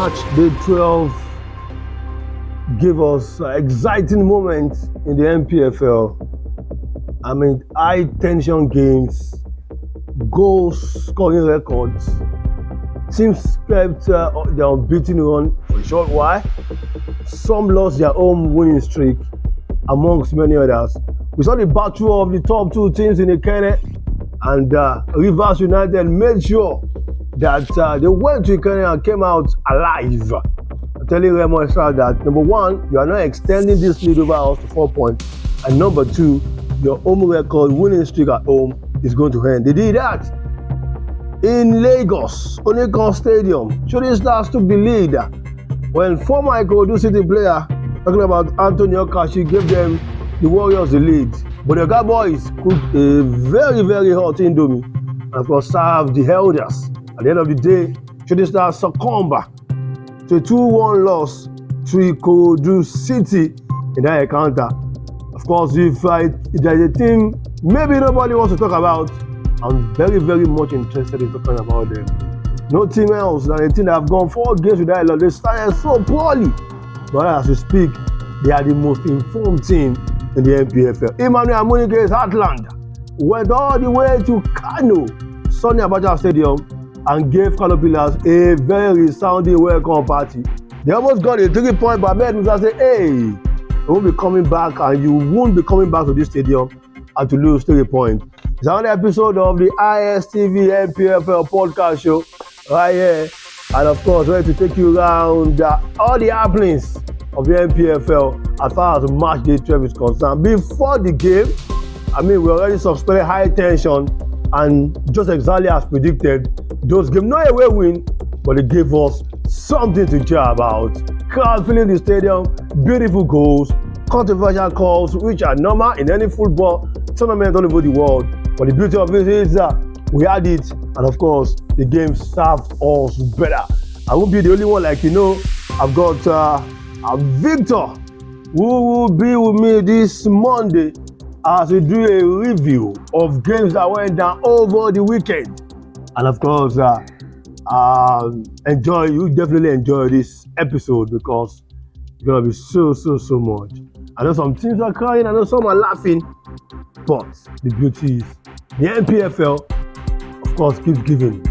Match day 12 gave us exciting moments in the NPFL. I mean, high tension games, goal scoring records. Teams kept their unbeaten run for a short while. Some lost their home winning streak, amongst many others. We saw the battle of the top two teams in the Kenya, and Rivers United made sure that they went to Kenya and came out alive. I'm telling Remo Estrada that number one, you are not extending this lead over us to 4 points, and number two, your home record winning streak at home is going to end. They did that in Lagos, Onikan Stadium. Shooting Stars took the lead when former Ikorodu City player, talking about Antonio Kashi, gave them the Warriors the lead. But the Oga boys cooked a very, very hot Indomie and of course served the elders. At the end of the day, Shooting Stars succumbed to a 2-1 loss to Ikorodu City in that encounter. Of course, if there's a team maybe nobody wants to talk about, I'm very, very much interested in talking about them. No team else than a team that have gone 4 games without a loss. They started so poorly, but as we speak, they are the most informed team in the NPFL. Emmanuel Amunike's Heartland went all the way to Kano, Sani Abacha Stadium, and gave Kano Pillars a very resounding welcome party. They almost got a 3-point, but Ahmed Musa said, hey, you won't be coming back, and you won't be coming back to this stadium and to lose 3 points. It's another episode of the ISTV NPFL podcast show right here, and of course, ready to take you around all the happenings of the NPFL as far as match day 12 is concerned. Before the game, I mean, we already suspended high tension, and just exactly as predicted, those games, not a away win, but they gave us something to cheer about. Crowd filling the stadium, beautiful goals, controversial calls, which are normal in any football tournament all over the world. But the beauty of it is that we had it, and of course, the game served us better. I won't be the only one, like you know. I've got Victor, who will be with me this Monday as we do a review of games that went down over the weekend. And of course, you definitely enjoy this episode because it's gonna be so much. I know some teams are crying, I know some are laughing, but the beauty is the NPFL, of course, keeps giving.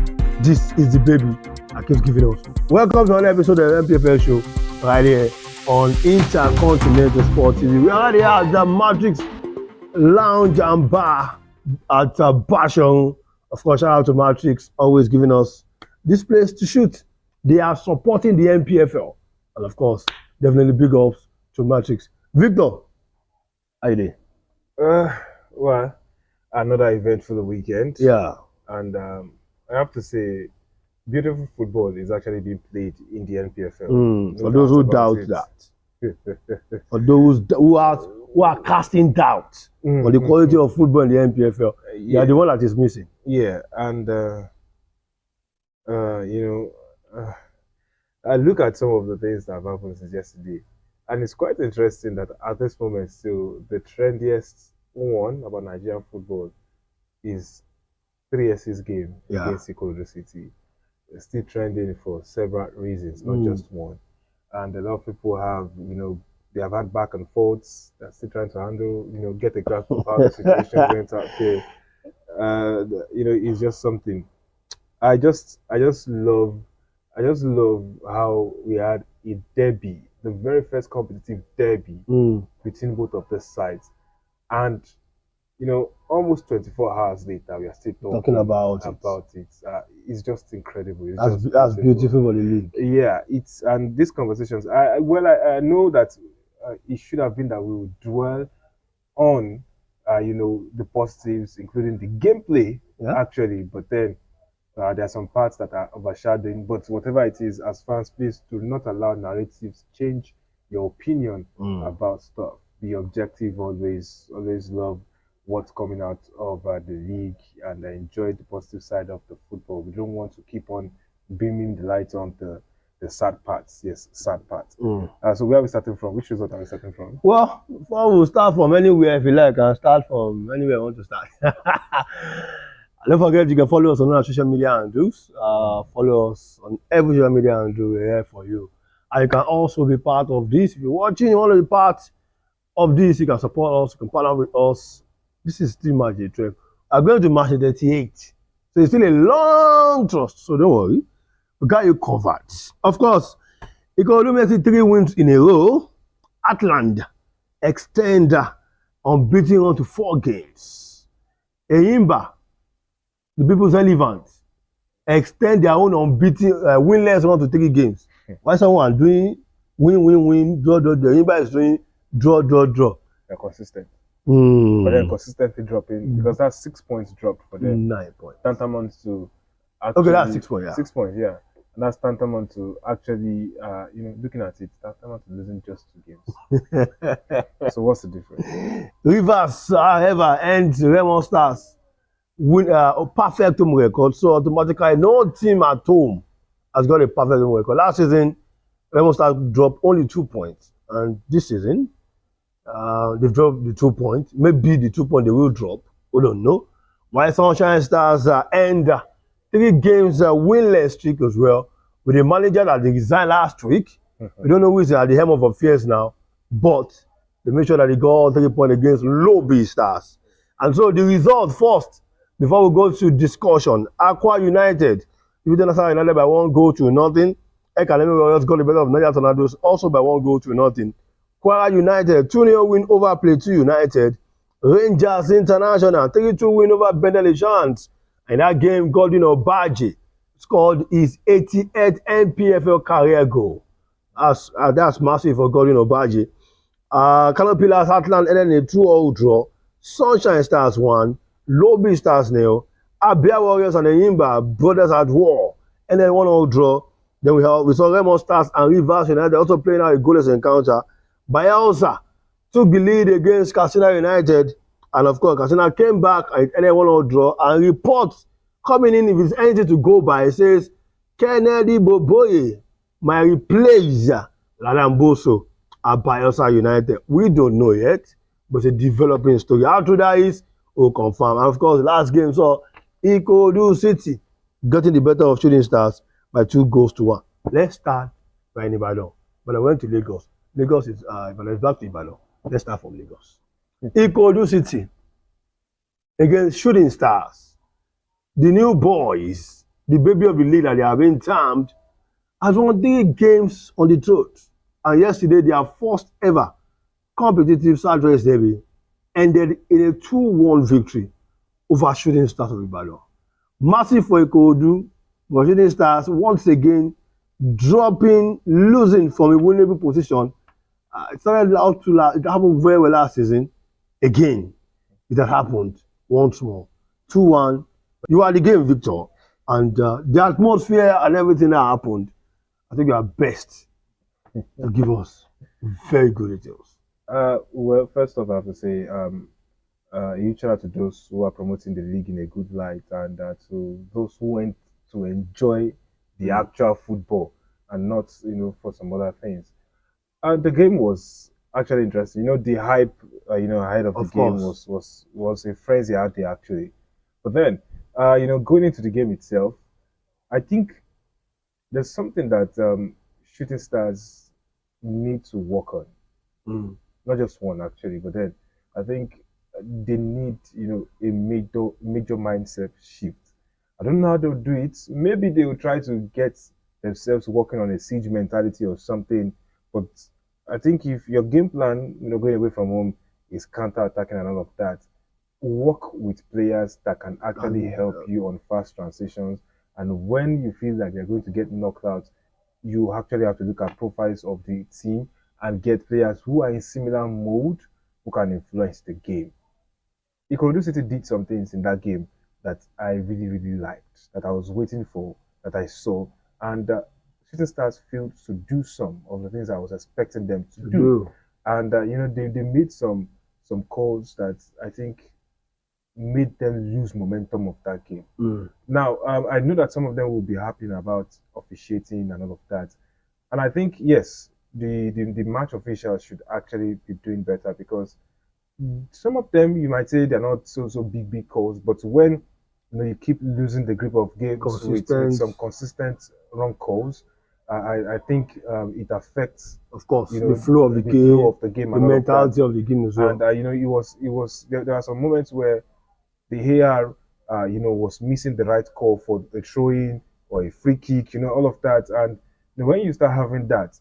This is the baby that keeps giving us. Welcome to another episode of the NPFL show right here on Intercontinental Sport TV. We already have the Matrix Lounge and Bar at Bashong. Of course, shout out to Matrix, always giving us this place to shoot. They are supporting the NPFL. And of course, definitely big ups to Matrix. Victor, how you doing? Well, another event for the weekend. Yeah. And I have to say, beautiful football is actually being played in the NPFL. For those who doubt that. For those who are casting doubt on the quality of football in the NPFL, they are the one that is missing. Yeah, and I look at some of the things that have happened since yesterday, and it's quite interesting that at this moment still the trendiest one about Nigerian football is 3S's game against Ikorodu City. It's still trending for several reasons, not just one. And a lot of people have, they have had back and forths. They're still trying to handle, get a grasp of how the situation went out there. It's just something. I just love how we had a derby, the very first competitive derby between both of the sides, and almost 24 hours later, we are still talking about it. It's just incredible. That's beautiful for the league. Yeah, and these conversations. I know that it should have been that we would dwell on, the positives, including the gameplay, actually. But then there are some parts that are overshadowing. But whatever it is, as fans, please do not allow narratives change your opinion about stuff. Be objective always. Always love what's coming out of the league and enjoy the positive side of the football. We don't want to keep on beaming the light on the sad parts. Yes, sad parts. So where are we starting from? Which result are we starting from? Well, we'll start from anywhere if you like. I'll start from anywhere I want to start. Don't forget, you can follow us on our social media handles. Follow us on every social media handle. We're here for you. And you can also be part of this. If you're watching, you want to be part of this, you can support us, you can partner with us. This is still match day 12. I'm going to match day 38. So it's still a long trust. So don't worry. We got you covered. Of course, Ikorodu makes it 3 wins in a row. Atland extend unbeaten on to 4 games. Eyimba, the people's elephant, extend their own unbeaten winless run to 3 games. Why someone doing win, draw. Eyimba is doing draw. They're consistent. But then consistently dropping because that's 6 points dropped for them. 9 points. Tantamount to actually, okay, that's 6 points. Yeah. 6 points, yeah. And that's tantamount to actually, looking at it, tantamount to losing just 2 games. So what's the difference? Rivers, however, ends Raymond Stars win a perfect home record. So automatically, no team at home has got a perfect home record. Last season, Raymond Stars dropped only 2 points, and this season, they've dropped the 2 points. Maybe the 2 points they will drop. We don't know. While Sunshine Stars end 3 games winless streak as well, with a manager that they resigned last week. We don't know who is at the helm of affairs now, but they make sure that they got 3 points against Low B Stars. And so the result first, before we go to discussion, Aqua United, United by 1 goal to nothing. Academy Warriors got the better of Niger Tornadoes also by 1 goal to nothing. Kwara United 2-0 win over Plateau United. Rangers International 3-2 win over Bendel Giants. And that game, Godwin Obaje scored his 88th NPFL career goal. That's massive for Godwin Obaje. Kano Pillars Atlant ended in a 2-0 draw. Sunshine Stars 1, Lobby Stars 0. Abia Warriors and Eyimba brothers at war. And then 1-0 draw. Then we saw Raymond Stars and Rivers United also playing out a goalless encounter. Bayelsa took the lead against Katsina United, and of course, Katsina came back and ended 1-0 draw. And reports coming in, if it's anything to go by, it says Kennedy Boboye might replace Ladamboso at Bayelsa United. We don't know yet, but it's a developing story. How true that is, we'll confirm. And of course, last game saw Ikorodu City getting the better of Shooting Stars by 2 goals to 1. Let's start by Ibadan. But I went to Lagos. Lagos is back to Ibadan. Let's start from Lagos. Ikorodu City against Shooting Stars. The new boys, the baby of the league that they have been termed, has won 3 games on the trot. And yesterday, their first ever competitive Southwest derby ended in a 2-1 victory over Shooting Stars of Ibadan. Massive for Ikorodu, but Shooting Stars once again losing from a winnable position. It started out to it happened very well last season. Again, it had happened once more. 2-1. You are the game, Victor. And the atmosphere and everything that happened, I think you are best to give us very good details. Well, first off, I have to say, huge shout out to those who are promoting the league in a good light, and to those who went to enjoy the actual football and not, for some other things. The game was actually interesting. The hype, ahead of the game was a frenzy out there actually. But then, going into the game itself, I think there's something that Shooting Stars need to work on. Not just one actually, but then I think they need, a major mindset shift. I don't know how they'll do it. Maybe they will try to get themselves working on a siege mentality or something. But I think if your game plan, going away from home is counter-attacking and all of that, work with players that can actually help you on fast transitions. And when you feel like you're going to get knocked out, you actually have to look at profiles of the team and get players who are in similar mode who can influence the game. Ikorodu City did some things in that game that I really, really liked, that I was waiting for, that I saw. And Shooting Stars failed to do some of the things I was expecting them to do. And, they made some calls that I think made them lose momentum of that game. Now, I know that some of them will be happy about officiating and all of that. And I think, yes, the match officials should actually be doing better, because some of them, you might say they're not so big calls, but when You keep losing the grip of games with some consistent wrong calls. I think it affects, of course, the flow of the game, flow of the game, the mentality of the game as well. And there are some moments where the AR, was missing the right call for a throw-in or a free kick, all of that. And when you start having that,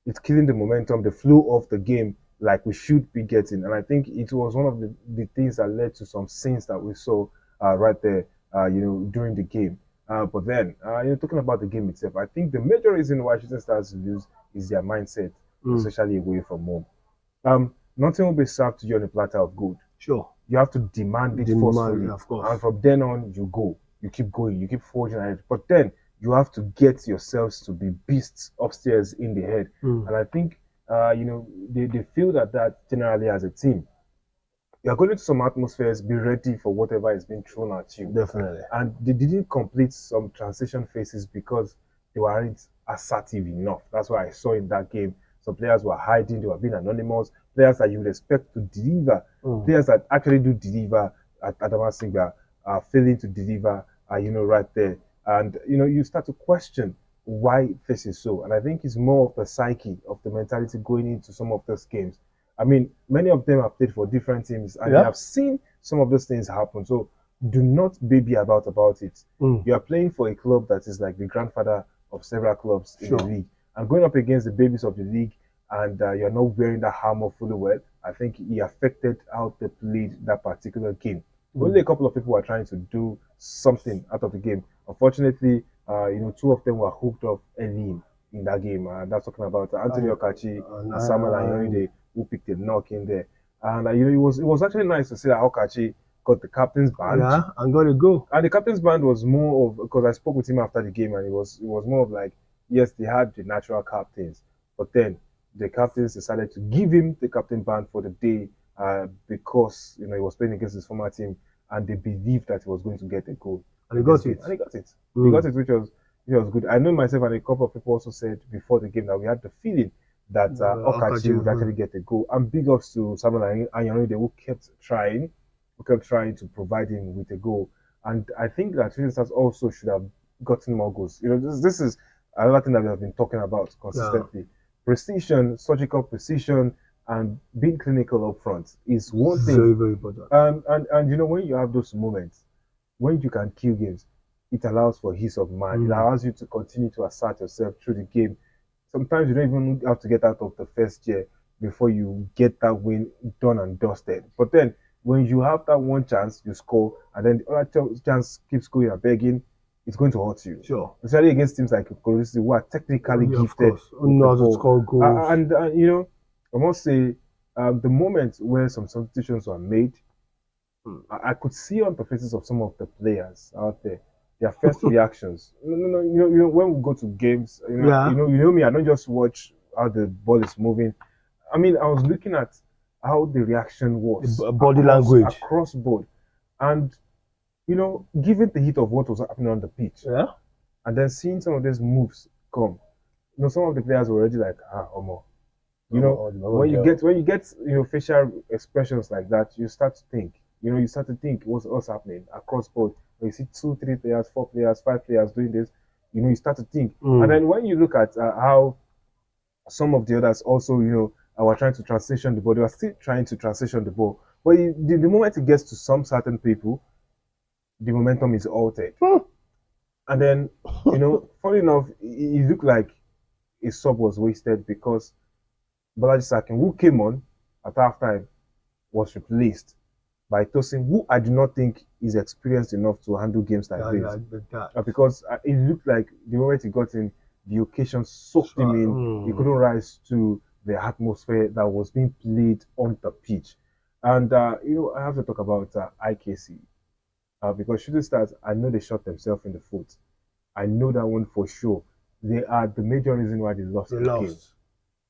it's killing the momentum, the flow of the game like we should be getting. And I think it was one of the things that led to some scenes that we saw right there, during the game. But then, talking about the game itself, I think the major reason why Shooting Stars lose is their mindset, especially away from home. Nothing will be served to you on a platter of gold. Sure. You have to demand it forcefully. Of course. And from then on, you go. You keep going. You keep forging ahead. But then you have to get yourselves to be beasts upstairs in the head. And I think, they feel that generally as a team. You're going into some atmospheres, be ready for whatever is being thrown at you. Definitely. And they didn't complete some transition phases because they weren't assertive enough. That's what I saw in that game. Some players were hiding, they were being anonymous. Players that you would expect to deliver, players that actually do deliver at Adamasinga are failing to deliver, right there. And, you start to question why this is so. And I think it's more of the psyche, of the mentality going into some of those games. I mean, many of them have played for different teams and they have seen some of those things happen. So do not baby about it. You are playing for a club that is like the grandfather of several clubs in the league. And going up against the babies of the league, and you're not wearing that armor fully well, I think it affected how they played that particular game. Only a couple of people were trying to do something out of the game. Unfortunately, two of them were hooked up early in that game. That's talking about Anthony Okachi and Samuel Ayorinde, who picked a knock in there. And it was actually nice to see that Okachi got the captain's band. Yeah, and got to go. And the captain's band was more of, because I spoke with him after the game, and it was more of like, yes, they had the natural captains, but then the captains decided to give him the captain band for the day because he was playing against his former team, and they believed that he was going to get a goal. And he got it. And he got it. He got it, which was good. I know myself and a couple of people also said before the game that we had the feeling that Okachi would actually get a goal. And big ups to Samuel Ayorinde, who kept trying to provide him with a goal. And I think that Shooting Stars also should have gotten more goals. This is another thing that we have been talking about consistently. Yeah. Precision, surgical precision, and being clinical up front is one thing. Very, very important. And when you have those moments, when you can kill games, it allows for ease of mind. It allows you to continue to assert yourself through the game. Sometimes you don't even have to get out of the first year before you get that win done and dusted. But then when you have that one chance, you score, and then the other chance keeps going and begging, it's going to hurt you. Sure. Especially against teams like Korisi, who are technically gifted. Who knows how to score goals. And I must say, the moment where some substitutions were made, I could see on the faces of some of the players out there, their first reactions. No, when we go to games, you know me, I don't just watch how the ball is moving. I mean, I was looking at how the reaction was. Body language. Across board. And, given the heat of what was happening on the pitch, and then seeing some of these moves come, some of the players were already like, Omo. When you get facial expressions like that, you start to think. You start to think what's happening across board. When you see 2, 3 players, 4 players, 5 players doing this, you start to think. And then when you look at how some of the others also, were trying to transition the ball, they were still trying to transition the ball. But the moment it gets to some certain people, the momentum is altered. And then, funny enough, it looked like a sub was wasted because Bolaji Sakin, who came on at halftime, was replaced by Tosin, who I do not think is experienced enough to handle games like this. Because it looked like the moment he got in, the occasion soaked him in. He couldn't rise to the atmosphere that was being played on the pitch. And, I have to talk about IKC. Because Shooting Stars, I know they shot themselves in the foot. I know that one for sure. They are the major reason why they lost the game.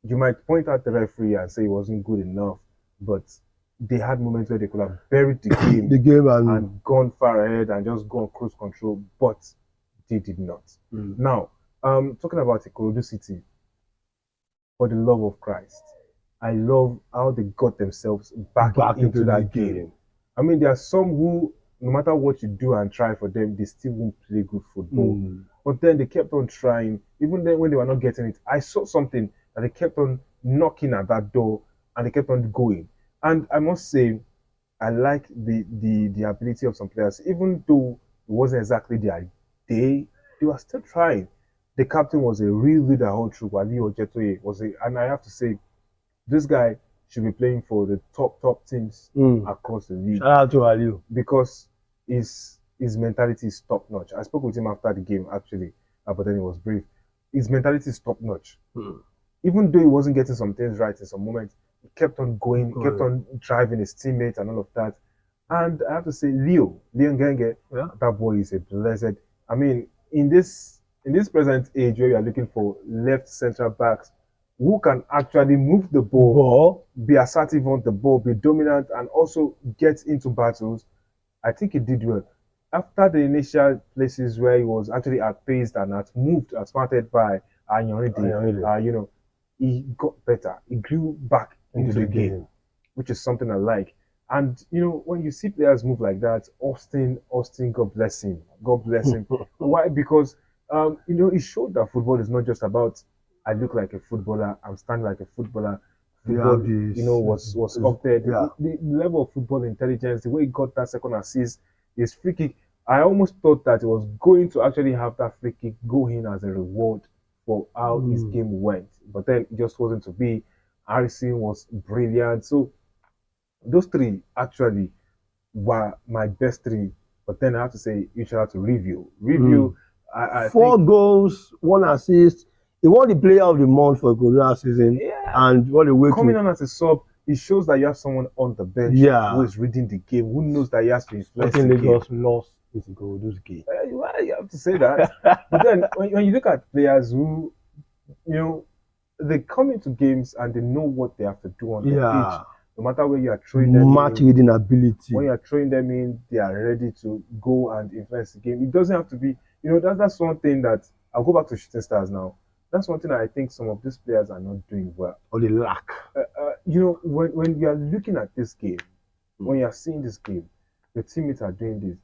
You might point out the referee and say it wasn't good enough, but they had moments where they could have buried the game, and gone far ahead and just gone cruise control, but they did not. Now, talking about Ikorodu City, for the love of Christ, I love how they got themselves back into that game. I mean, there are some who no matter what you do and try for them, they still won't play good football. But then they kept on trying, even then when they were not getting it. I saw something that they kept on knocking at that door, and they kept on going. And I must say, I like the ability of some players, even though it wasn't exactly their day, they were still trying. The captain was a real leader all through. Wali Ojetoye was a, and I have to say, this guy should be playing for the top teams across the league. Shout out to Aliu. Because his mentality is top notch. I spoke with him after the game actually, but then it was brief. His mentality is top notch. Even though he wasn't getting some things right in some moments, he kept on going, kept on driving his teammates and all of that. And I have to say, Leon Genge, that boy is a blessed. I mean, in this present age where you are looking for left central backs who can actually move the ball, be assertive on the ball, be dominant, and also get into battles, I think he did well. After the initial places where he was actually outpaced and outmoved, outsmarted by Anyoride, you know, he got better. He grew back into the game, which is something I like. And you know, when you see players move like that, Austin, God bless him. God bless him. Why? Because you know, it showed that football is not just about I look like a footballer, I'm standing like a footballer. Football, you know, was up there. The level of football intelligence, the way he got that second assist, his free kick. I almost thought that he was going to actually have that free kick go in as a reward for how his game went. But then it just wasn't to be. Harrison was brilliant. So those three actually were my best three. But then I have to say, you should have to review. I 4 goals, 1 assist. He won the player of the month for the Korea season. And what a way coming on as a sub, it shows that you have someone on the bench who is reading the game, who knows that he has to influence the game. Lagos lost his goal, this game. Well, you have to say that. But then when you look at players who, you know, they come into games and they know what they have to do on the pitch. No matter where you are throwing them match reading ability. When you are throwing them in, they are ready to go and influence the game. It doesn't have to be, you know, that's one thing that I'll go back to Shooting Stars now. That's one thing that I think some of these players are not doing well. Or they lack. You know, when you are looking at this game, when you are seeing this game, the teammates are doing this.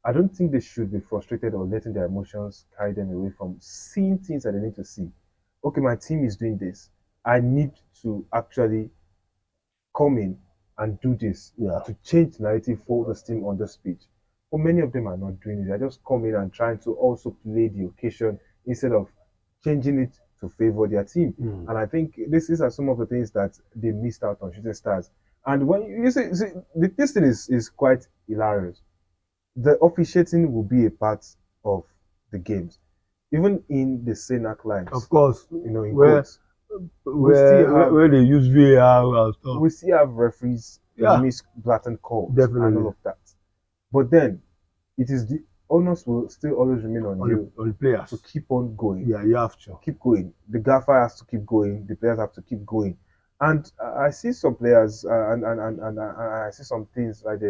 I don't think they should be frustrated or letting their emotions carry them away from seeing things that they need to see. Okay, my team is doing this. I need to actually come in and do this to change the narrative for this team on this pitch. But many of them are not doing it. They're just coming and trying to also play the occasion instead of changing it to favor their team. And I think these are some of the things that they missed out on Shooting Stars. And when you see this thing is quite hilarious. The officiating will be a part of the games, even in the Senac lines. Of course, you know, in where they use VAR and stuff. We still have referees miss blatant calls and all of that. But then, it is the onus will still always remain on you, on the players, to keep on going. Yeah, you have to keep going. The gaffer has to keep going. The players have to keep going. And I see some players, and I see some things like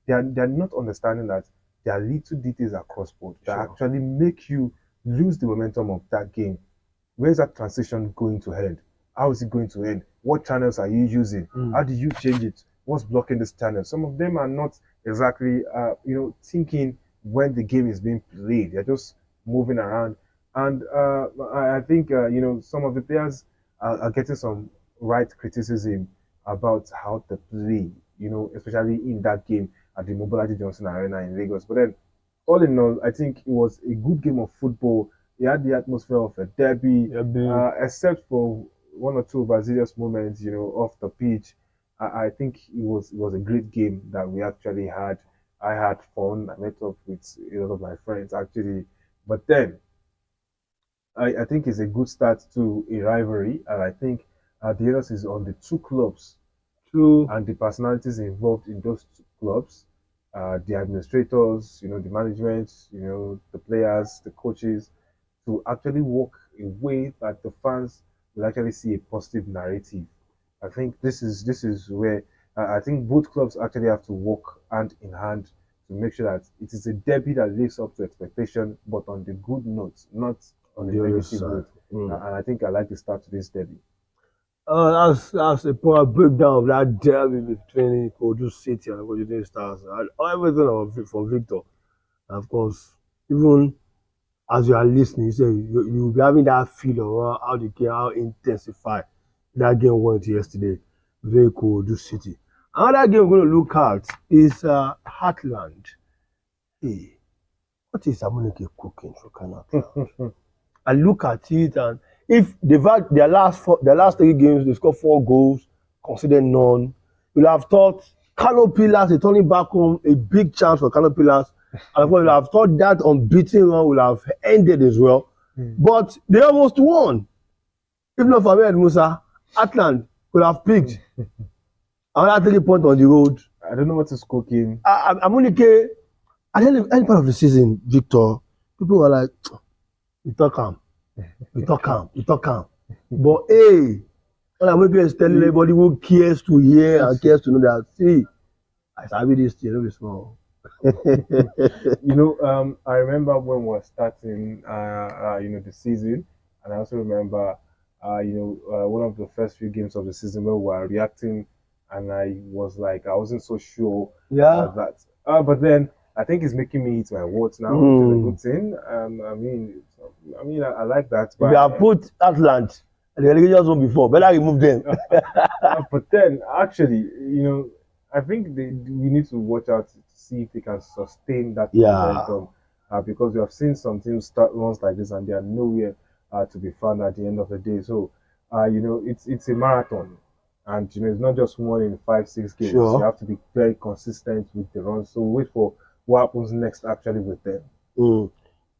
they're not understanding that there are little details across board that actually make you lose the momentum of that game. Where's that transition going to end? How is it going to end? What channels are you using? How do you change it? What's blocking this channel? Some of them are not exactly, you know, thinking when the game is being played. They're just moving around. And I think, you know, some of the players are getting some right criticism about how to play, you know, especially in that game at the Mobolaji Johnson Arena in Lagos. But then, all in all, I think it was a good game of football. It had the atmosphere of a derby, except for 1 or 2 overzealous moments, you know, off the pitch. I think it was a great game that we actually had. I had fun. I met up with a lot of my friends actually. But then, I think it's a good start to a rivalry, and I think the onus is on the 2 clubs and the personalities involved in those 2 clubs, the administrators, you know, the management, you know, the players, the coaches, to actually work a way that the fans will actually see a positive narrative. I think this is where I think both clubs actually have to work hand in hand to make sure that it is a derby that lives up to expectation, but on the good notes, not on the negative note. And I think I like the start to this derby. That's a poor breakdown of that derby between Kodu City and Kodu Stars. And everything from Victor. And of course, even as you are listening, you will be having that feel of how the game, how intensified that game went yesterday between Kodu City. Another game we're going to look at is Heartland. Hey, what is Amunike cooking for Canada? I look at it, and if they've had their last 3 games, they scored 4 goals, considered none. You'll have thought Kano Pillars returning back home, a big chance for Kano Pillars. And of course, you'll have thought that unbeaten run will have ended as well. But they almost won. If not for Ahmed Musa, Atlant could have picked another 3 points on the road. I don't know what is cooking. Amunike, at the end part of the season, Victor, people were like, we talk calm. But hey, when Amunike is telling everybody who cares to hear and cares to know that, see, I sabi this thing, no be small. I remember when we were starting, the season, and I also remember, one of the first few games of the season where we were reacting, and I was like, I wasn't so sure that. But then I think it's making me eat my words now, which is a good thing. I like that. But if you have put Atlant and the relegation zone before, better remove them. But then, actually, I think we need to watch out to see if they can sustain that momentum, because we have seen some teams start runs like this and they are nowhere to be found at the end of the day. So, it's a marathon, and it's not just 1 in 5, 6 games. Sure. You have to be very consistent with the runs. So wait for what happens next actually with them.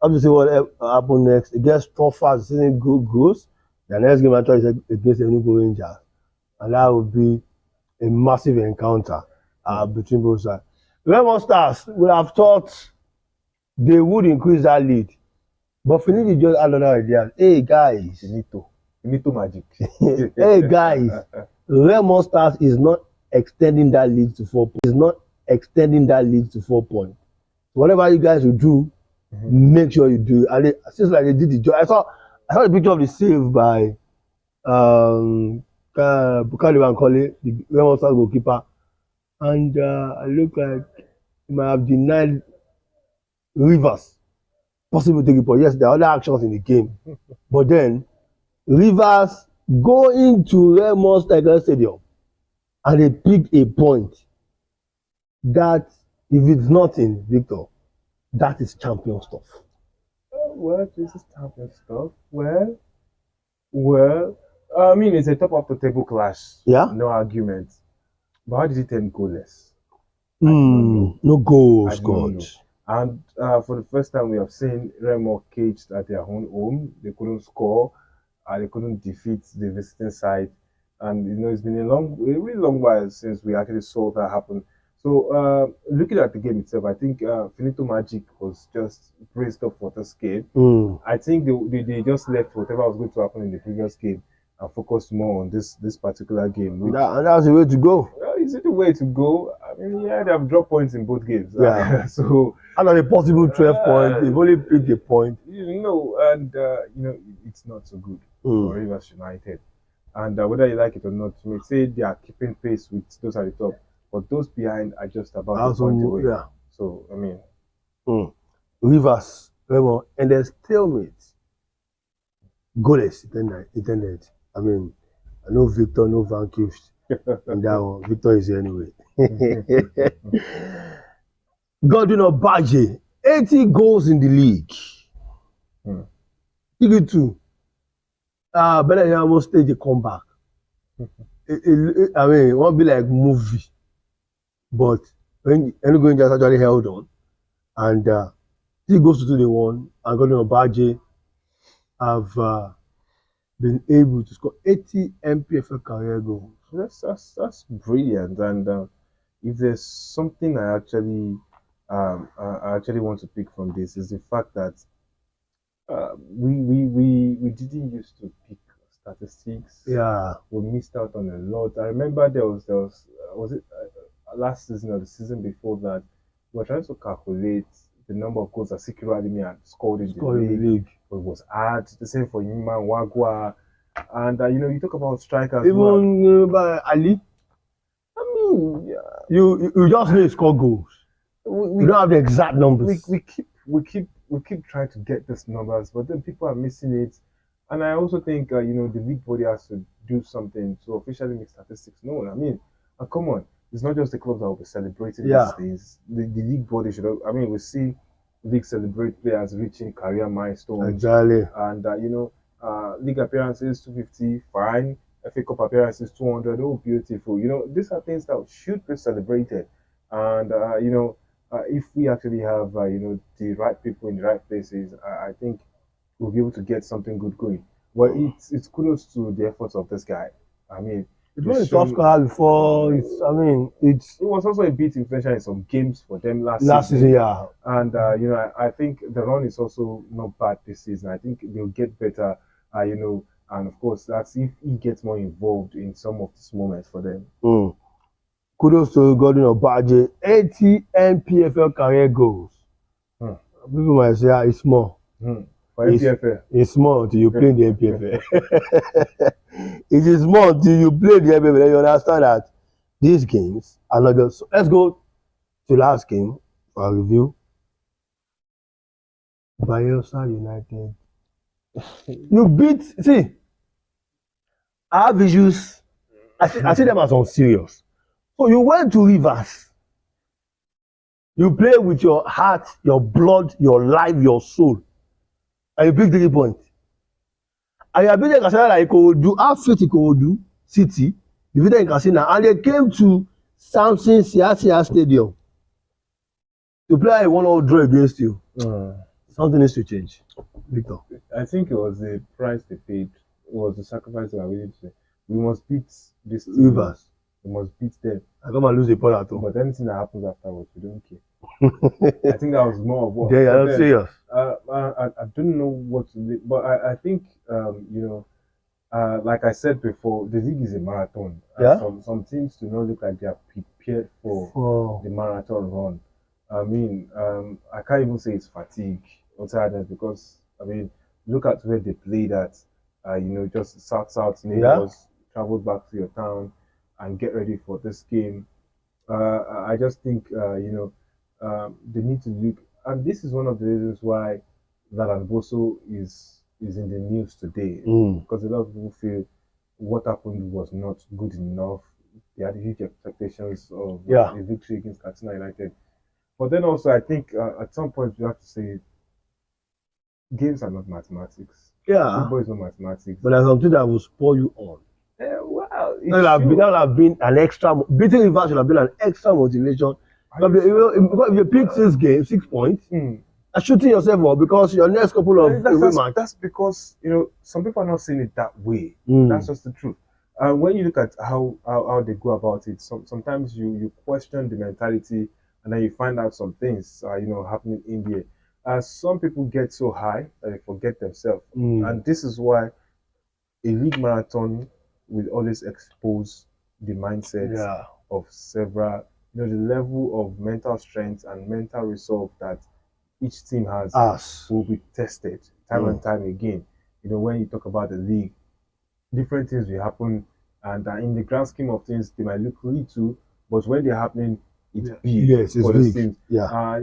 Obviously, what happens next? It gets tougher as the season goes. The next game actually is against the Enugu Rangers, and that will be a massive encounter between both sides. Remo Stars would have thought they would increase that lead, but Finidi just had another idea. Hey guys, Finito magic. Hey guys, Remo Stars is not extending that lead to 4 points. So whatever you guys will do, make sure you do it. And it seems like they did the job. I saw the picture of the save by Bukari Bankole, the Remo Stars goalkeeper, and I look like he might have denied Rivers possible taking point. Yes, there are other actions in the game, but then Rivers go into Remo Stars Stadium and they pick a point that, if it's nothing, Victor, that is champion stuff. Well, this is champion stuff. Well, I mean, it's a top of the table clash. Yeah. No argument. But how did it end goalless? No goals scored. And for the first time, we have seen Remo caged at their own home. They couldn't score. They couldn't defeat the visiting side. And, it's been a really long while since we actually saw that happen. So, looking at the game itself, I think Finito Magic was just braced up for this game. I think they just left whatever was going to happen in the previous game and focused more on this particular game. That's the way to go. Is it the way to go? I mean, they have dropped points in both games. Yeah. So, out of a possible 12 points, they've only picked a point. It's not so good for Rivers United. And whether you like it or not, you may say they are keeping pace with those at the top. But those behind are just about a point away. Yeah. So, I mean. Rivers, Remo, and there's stalemate. Goalless, intended. I mean, I know Victor, no vanquished. And that one, Victor is here anyway. Godwin Obaje, 80 goals in the league. Igi 2. Better almost stage a comeback. I mean, it won't be like movie. But when Enugu just actually held on, and he goes to 2-1, and Godwin Obaje have been able to score 80 NPFL career goals. That's brilliant. And if there's something I actually want to pick from this, is the fact that we didn't used to pick statistics. Yeah, we missed out on a lot. I remember there was it last season or the season before that, we were trying to calculate the number of goals that Sikiru Adimi had scored in the league. But it was hard. The same for Yima Wagwa. And you talk about strikers. Even by Ali, I mean, yeah, you just need to score goals. we You don't have the exact numbers. we keep trying to get these numbers, but then people are missing it. And I also think the league body has to do something to officially make statistics known. I mean, come on, it's not just the clubs that will be celebrating Yeah. these things. The league body should. I mean, we see league celebrate players reaching career milestones. Exactly. And league appearances 250, fine. FA Cup appearances 200, oh beautiful. These are things that should be celebrated. And if we actually have the right people in the right places, I think we'll be able to get something good going. But it's kudos to the efforts of this guy. I mean, It was a tough score before. It was also a bit influential in some games for them last season. Yeah. And I think the run is also not bad this season. I think they'll get better. And of course that's if he gets more involved in some of these moments for them. Kudos to Gordon Obaje, 80 NPFL career goals. People might say it's small. For NPFL. It's small until you play in the NPFL. It is small until you play the NPFL. Then you understand that these games are not just. So let's go to last game for a review. Bayelsa United. You beat. See, I have issues. I see them as unserious. So you went to Rivers. You play with your heart, your blood, your life, your soul. And you pick 3 points. And you are beating Kasina like Ikorodu, have faith Ikorodu City, defeated Kasina, and they came to Samson Siasia Stadium to play a 1-0 draw against you. Something needs to change, Victor. I think it was the price they paid. It was the sacrifice they were willing to say. We must beat this team. Rivers. We must beat them. I come and lose the point at all. But anything that happens afterwards, we don't care. I think that was more of what. They are not serious. I don't know what to do, but I think like I said before, the league is a marathon. Yeah. Some teams do not look like they are prepared for the marathon run. I mean, I can't even say it's fatigue or tiredness because I mean, look at where they played at. Just south neighbors, traveled back to your town and get ready for this game. I just think they need to look, and this is one of the reasons why that Boso is in the news today, because a lot of people feel what happened was not good enough. They had huge expectations of a victory against Katsina United, but then also I think at some point you have to say games are not mathematics. Yeah, football is not mathematics. But there's something that will spur you on. Well, that would have been an extra. Beating Rivers should have been an extra motivation. Because if you pick 6 points, and shooting yourself up because your next couple of that's because some people are not seeing it that way. That's just the truth. When you look at how they go about it, sometimes you question the mentality, and then you find out some things happening in there. Some people get so high that they forget themselves, and this is why a league marathon will always expose the mindset of several. The level of mental strength and mental resolve that each team has will be tested time and time again. When you talk about the league, different things will happen, and in the grand scheme of things, they might look little, but when they're happening, it's big. Yes, it's big. Teams. Yeah.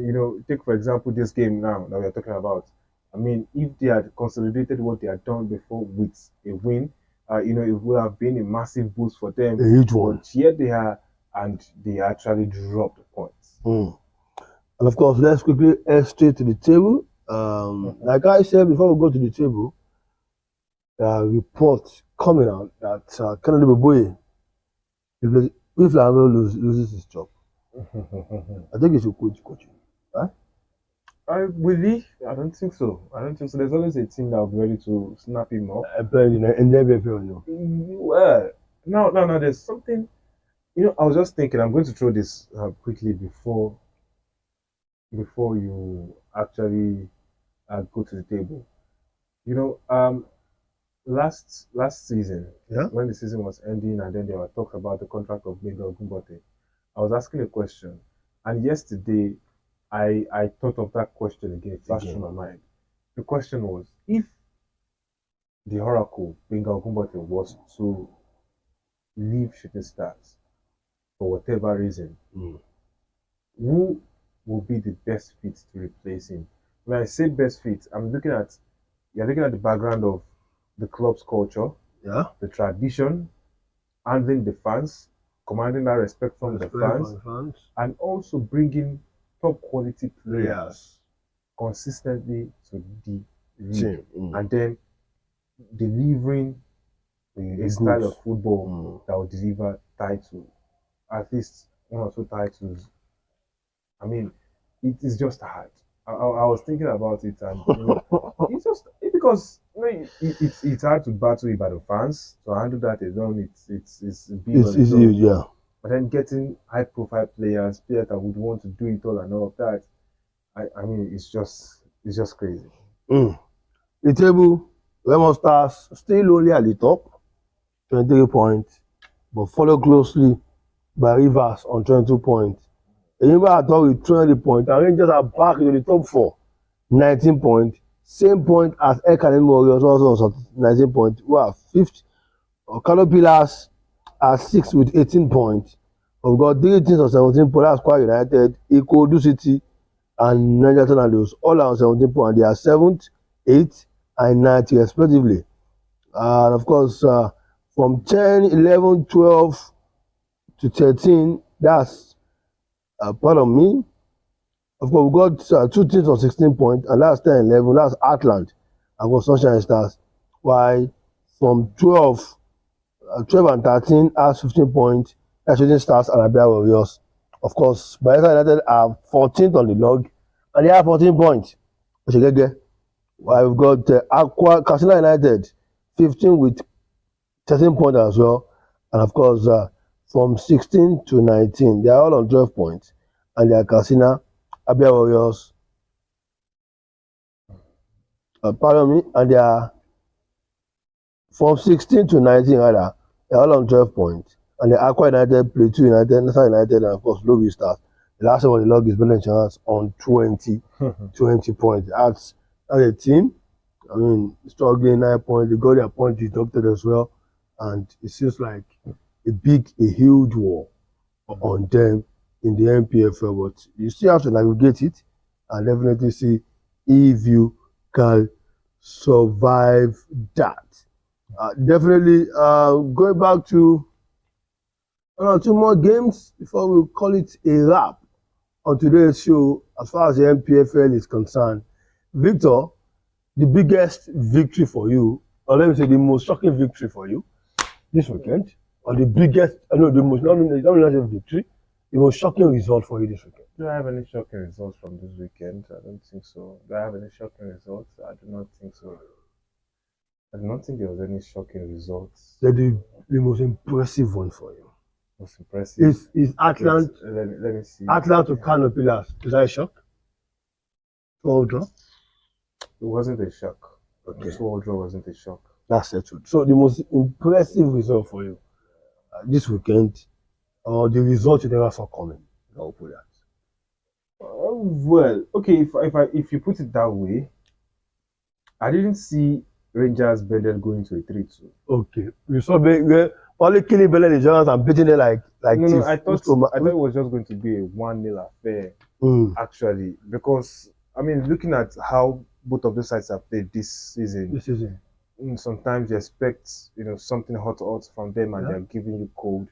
Take for example this game now that we're talking about. I mean, if they had consolidated what they had done before with a win, it would have been a massive boost for them. A huge one. But here they are, and they actually dropped the points. And of course, let's quickly head straight to the table. Like I said before we go to the table, report coming out that Kennedy Boboye, if Lamelo loses his job, I think he should quit coaching. Right? I don't think so. There's always a team that will be ready to snap him up. In the NPFL, Well, no. There's something. I was just thinking. I'm going to throw this quickly before you actually go to the table. Last season, when the season was ending, and then there were talks about the contract of Miguel Gumbote, I was asking a question, and yesterday I thought of that question again. It flashed through my mind. The question was, if the oracle, Benga Ogunbote, was to leave Shooting Stars for whatever reason, who will be the best fit to replace him? When I say best fit, you're looking at the background of the club's culture, Yeah. the tradition, handling the fans, commanding that respect from the fans, and also bringing top quality players consistently to the league, and then delivering a style of football that will deliver title, at least one or two titles. I mean, it is just hard. I was thinking about it, and it's just because it's hard to battle Ibadan fans to handle that alone. It's big on its own. Yeah. But then getting high profile players that would want to do it all and all of that, I mean, it's just crazy. The table, Remo Stars still only at the top, 23 points, but followed closely by Rivers on 22 points. Enyimba at top with 20 points, and Rangers are back into the top 4, 19 points. Same point as Academy Warriors, also on 19 points, who are 5th. Kano Pillars are 6th with 18 points. We've got 3 teams on 17 points. That's quite United, Ikorodu City, and Niger Tornadoes, all are on 17 points. They are 7th, 8th, and 9th respectively. And of course, from 10, 11, 12 to 13, that's pardon me. Of course, we got 2 teams on 16 points, and that's 10, 11. That's Atlant, and got Sunshine Stars. While from 12 and 13 has 15 points. That's Shooting Stars and Abia Warriors. Of course, Bayelsa United are 14th on the log, and they have 14 points. While we've got Katsina United 15 with 13 points as well. And of course, from 16 to 19, they are all on 12 points. And they are Katsina, Abia Warriors, pardon me, and they are from 16 to 19 rather, they are all on 12 points. And the Aqua United, Plateau United, Nassau United, and of course, Lobby Stars. The last one on the log is Ben Insurance on 20 points. That's a team. I mean, struggling 9 points. They got their point deducted as well. And it seems like a huge war on them in the NPFL. But you still have to navigate it and definitely see if you can survive that. Definitely going back to 2 more games before we call it a wrap on today's show as far as the NPFL is concerned. Victor, the biggest victory for you, or let me say the most shocking victory for you this weekend, or the biggest, the most, not victory, the most shocking result for you this weekend. Do I have any shocking results from this weekend? I don't think so. Do I have any shocking results? I do not think so. I do not think there was any shocking results. The most impressive one for you. Most impressive is Atlant. Let me see. Atlant to Kano Pillars. Is that a shock? 2-all draw? It wasn't a shock. Okay. The 2-all draw wasn't a shock. That's settled. So the most impressive result for you this weekend, or the result you never saw coming. I'll put that. Well, okay. If you put it that way, I didn't see Rangers Bendel going to a 3-2. Okay, you saw only killing Bendel Insurance and beating it like no. I thought it was just going to be a 1-0 affair. Actually, because I mean, looking at how both of the sides have played this season, sometimes you expect something hot from them, and they're giving you cold.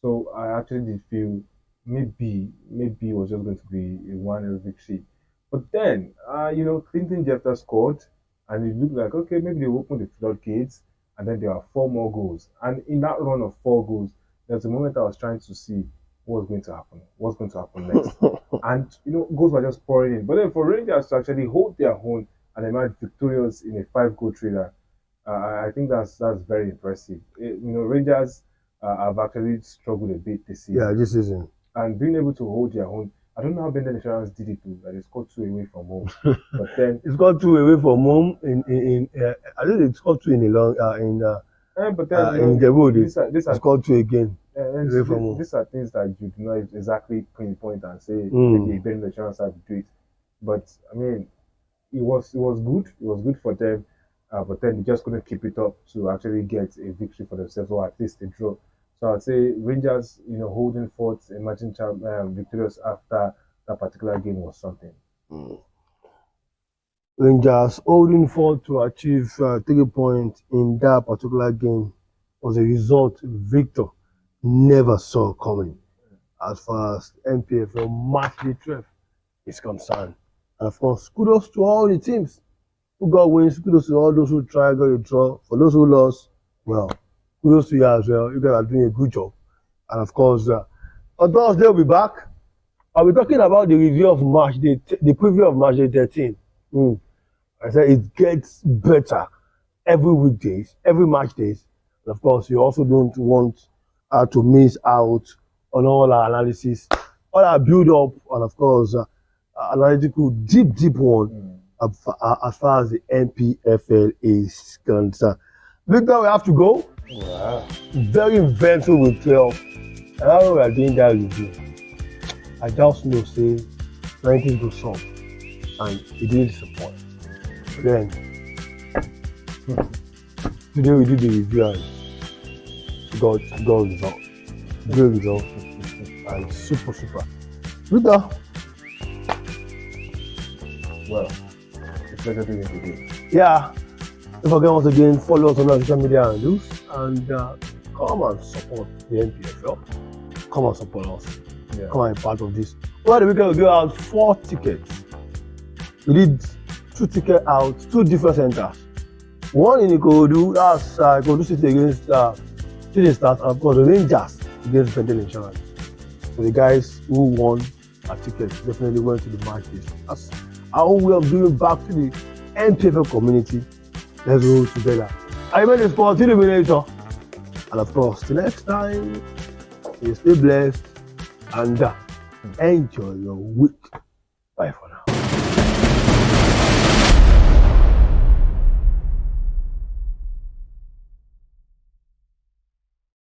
So I actually did feel maybe it was just going to be a 1-0 victory. But then Clinton Jefter scored, and it looked like, okay, maybe they opened the floodgates, and then there are 4 more goals. And in that run of 4 goals, there's a moment I was trying to see what's going to happen next. And goals were just pouring in. But then for Rangers to actually hold their own and emerge victorious in a 5-goal thriller, I think that's very impressive. Rangers have actually struggled a bit this season. Yeah, this season. And being able to hold their own. I don't know how Bendel Insurance did it too. That they scored 2 away from home, but then it's got 2 away from home. I think it's got 2 in the long but then in the road. It's got 2 again. Away from home. These are things that you do not exactly pinpoint and say maybe Bendel Insurance had to do it. But I mean, it was good. It was good for them. but then they just couldn't keep it up to actually get a victory for themselves, or at least a draw. So I'd say Rangers, holding forth, emerging victorious after that particular game was something. Rangers holding forth to achieve 3 points in that particular game was a result Victor never saw coming as far as NPFL match day 12 is concerned. And of course, kudos to all the teams who got wins, kudos to all those who tried, got a draw. For those who lost, well, kudos to you as well. You guys are doing a good job. And of course, on Thursday, we'll be back. I'll be talking about the review of match day, the preview of match day 13. I said it gets better every weekdays, every match days. And of course, you also don't want to miss out on all our analysis, all our build-up, and of course, analytical deep one as far as the NPFL is concerned. Victor, we have to go. Wow. Very eventful with 12. And how we are doing that review, I just know, say, ranking goes up, and it didn't disappoint. Then, today we did the review and got result. Great result. And super. Victor. Well, it's pleasure doing it again. Yeah. Don't forget once again, follow us on our social media handles and come and support the NPFL. Come and support us. Yeah. Come and be part of this. Over the weekend we give out 4 tickets. We did 2 tickets out, 2 different centers. One in Ikorodu, that's Ikorodu City against City Stars, and of course the Rangers against Bendel Insurance. So the guys who won a ticket definitely went to the match list. That's our own way of giving back to the NPFL community. Let's roll together. I remain the sport illuminator. And of course, till next time, stay blessed and enjoy your week.